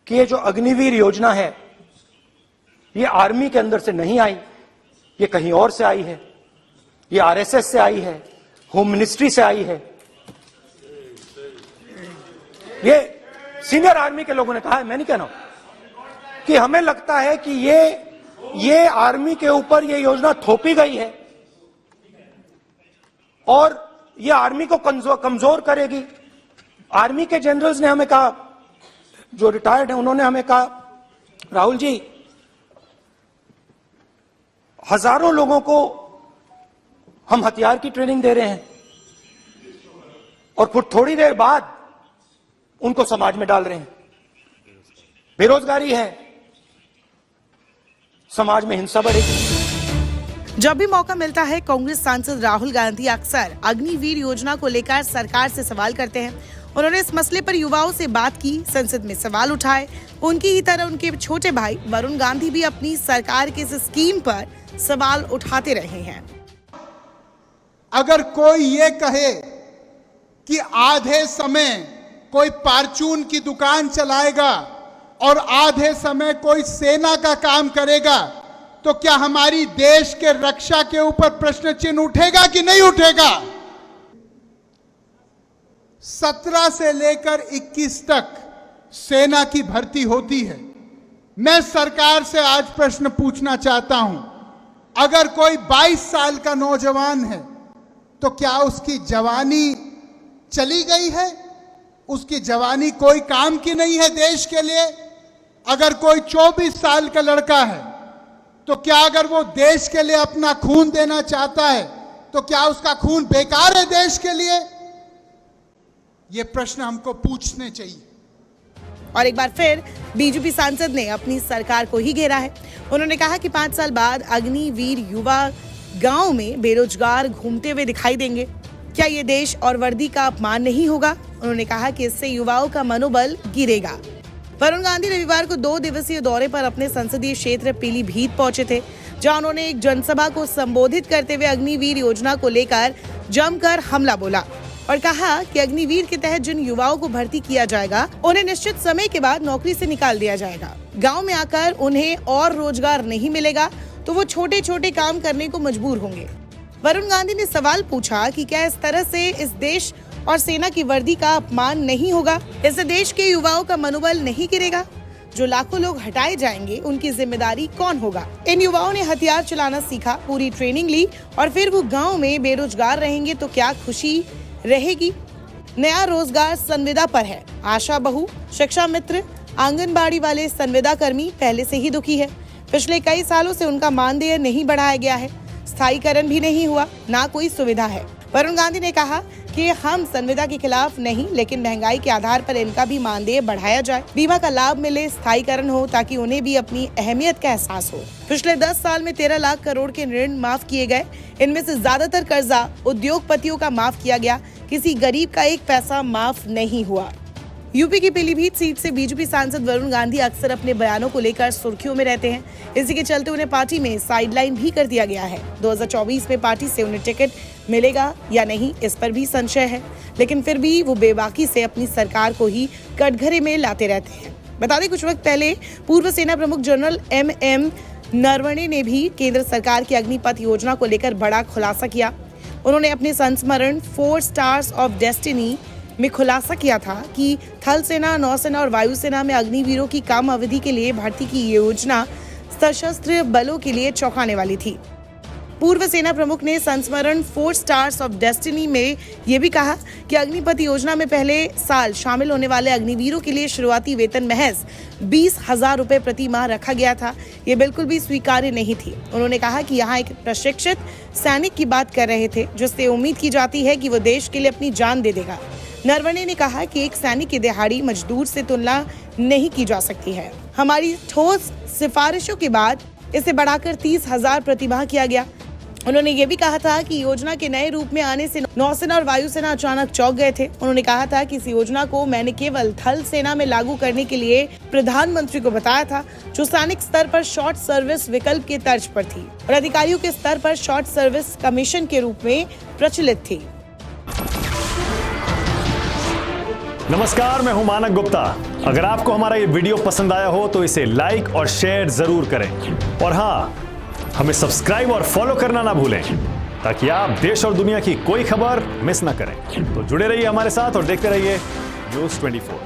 कि ये जो अग्निवीर योजना है ये आर्मी के अंदर से नहीं आई, ये कहीं और से आई है, ये आरएसएस से आई है, होम मिनिस्ट्री से आई है। ये सीनियर आर्मी के लोगों ने कहा है, मैं नहीं कह रहा हूं, कि हमें लगता है कि ये आर्मी के ऊपर ये योजना थोपी गई है और ये आर्मी को कमजोर करेगी। आर्मी के जनरल्स ने हमें कहा, जो रिटायर्ड हैं, उन्होंने हमें कहा, राहुल जी, हजारों लोगों को हम हथियार की ट्रेनिंग दे रहे हैं और फिर थोड़ी देर बाद उनको समाज में डाल रहे हैं। बेरोजगारी है, समाज में हिंसा बढ़ेगी। जब भी मौका मिलता है, कांग्रेस सांसद राहुल गांधी अक्सर अग्निवीर योजना को लेकर सरकार से सवाल करते हैं। उन्होंने इस मसले पर युवाओं से बात की, संसद में सवाल उठाए। उनकी ही तरह उनके छोटे भाई वरुण गांधी भी अपनी सरकार की इस स्कीम पर सवाल उठाते रहे हैं। अगर कोई ये कहे कि आधे समय कोई परचून की दुकान चलाएगा और आधे समय कोई सेना का काम करेगा, तो क्या हमारी देश के रक्षा के ऊपर प्रश्न चिन्ह उठेगा कि नहीं उठेगा? 17 से लेकर 21 तक सेना की भर्ती होती है। मैं सरकार से आज प्रश्न पूछना चाहता हूं, अगर कोई 22 साल का नौजवान है तो क्या उसकी जवानी चली गई है? उसकी जवानी कोई काम की नहीं है देश के लिए? अगर कोई 24 साल का लड़का है तो क्या अगर वो देश के लिए अपना खून देना चाहता है तो क्या उसका खून बेकार है देश के लिए? ये प्रश्न हमको पूछने चाहिए। और एक बार फिर बीजेपी सांसद ने अपनी सरकार को ही घेरा है। उन्होंने कहा कि 5 साल बाद अग्निवीर युवा गांव में बेरोजगार घूमते हुए दिखाई देंगे। क्या ये देश और वर्दी का अपमान नहीं होगा? उन्होंने कहा कि इससे युवाओं का मनोबल गिरेगा। वरुण गांधी रविवार को 2 दिवसीय दौरे पर अपने संसदीय क्षेत्र पीलीभीत पहुंचे थे, जहां उन्होंने एक जनसभा को संबोधित करते हुए अग्निवीर योजना को लेकर जमकर हमला बोला और कहा कि अग्निवीर के तहत जिन युवाओं को भर्ती किया जाएगा उन्हें निश्चित समय के बाद नौकरी से निकाल दिया जाएगा। गांव में आकर उन्हें और रोजगार नहीं मिलेगा तो वो छोटे छोटे काम करने को मजबूर होंगे। वरुण गांधी ने सवाल पूछा कि क्या इस तरह से इस देश और सेना की वर्दी का अपमान नहीं होगा? इससे देश के युवाओं का मनोबल नहीं गिरेगा? जो लाखों लोग हटाए जाएंगे उनकी जिम्मेदारी कौन होगा? इन युवाओं ने हथियार चलाना सीखा, पूरी ट्रेनिंग ली और फिर वो गाँव में बेरोजगार रहेंगे तो क्या खुशी रहेगी? नया रोजगार संविदा पर है। आशा बहू, शिक्षा मित्र, आंगनबाड़ी वाले संविदा कर्मी पहले से ही दुखी है। पिछले कई सालों से उनका मानदेय नहीं बढ़ाया गया है, स्थायीकरण भी नहीं हुआ, ना कोई सुविधा है। वरुण गांधी ने कहा कि हम संविदा के खिलाफ नहीं, लेकिन महंगाई के आधार पर इनका भी मानदेय बढ़ाया जाए, बीमा का लाभ मिले, स्थायीकरण हो ताकि उन्हें भी अपनी अहमियत का एहसास हो। पिछले 10 साल में 13 लाख करोड़ के ऋण माफ किए गए। इनमें से ज्यादातर कर्जा उद्योगपतियों का माफ किया गया, किसी गरीब का 1 पैसा माफ नहीं हुआ। यूपी की पीलीभीत सीट से बीजेपी सांसद वरुण गांधी अक्सर अपने बयानों को लेकर सुर्खियों में रहते हैं। इसी के चलते उन्हें पार्टी में साइडलाइन भी कर दिया गया है। 2024 में पार्टी से उन्हें टिकट मिलेगा या नहीं, इस पर भी संशय है, लेकिन फिर भी वो बेबाकी से अपनी सरकार को ही कटघरे में लाते रहते हैं। बता दें, कुछ वक्त पहले पूर्व सेना प्रमुख जनरल MM नरवणे ने भी केंद्र सरकार की अग्निपथ योजना को लेकर बड़ा खुलासा किया। उन्होंने अपने संस्मरण 4 स्टार्स ऑफ डेस्टिनी में खुलासा किया था कि थल सेना, नौसेना और वायुसेना में अग्निवीरों की कम अवधि के लिए भर्ती की योजना सशस्त्र बलों के लिए चौंकाने वाली थी। पूर्व सेना प्रमुख ने संस्मरण 4 स्टार्स ऑफ डेस्टिनी में ये भी कहा कि अग्निपथ योजना में पहले साल शामिल होने वाले अग्निवीरों के लिए शुरुआती वेतन महज 20,000 रुपए प्रति माह रखा गया था। ये बिल्कुल भी स्वीकार्य नहीं थी। उन्होंने कहा कि यहाँ एक प्रशिक्षित सैनिक की बात कर रहे थे, जिससे उम्मीद की जाती है कि वो देश के लिए अपनी जान दे देगा। नरवणे ने कहा कि एक सैनिक की दिहाड़ी मजदूर से तुलना नहीं की जा सकती है। हमारी ठोस सिफारिशों के बाद इसे बढ़ाकर 30,000 प्रतिमाह किया गया। उन्होंने ये भी कहा था कि योजना के नए रूप में आने से नौसेना और वायुसेना अचानक चौंक गए थे। उन्होंने कहा था कि इस योजना को मैंने केवल थल सेना में लागू करने के लिए प्रधानमंत्री को बताया था, जो सैनिक स्तर पर शॉर्ट सर्विस विकल्प के तर्ज पर थी और अधिकारियों के स्तर पर शॉर्ट सर्विस कमीशन के रूप में प्रचलित थी। नमस्कार, मैं हूं मानक गुप्ता। अगर आपको हमारा ये वीडियो पसंद आया हो तो इसे लाइक और शेयर जरूर करें, और हां, हमें सब्सक्राइब और फॉलो करना ना भूलें ताकि आप देश और दुनिया की कोई खबर मिस ना करें। तो जुड़े रहिए हमारे साथ और देखते रहिए न्यूज़ 24।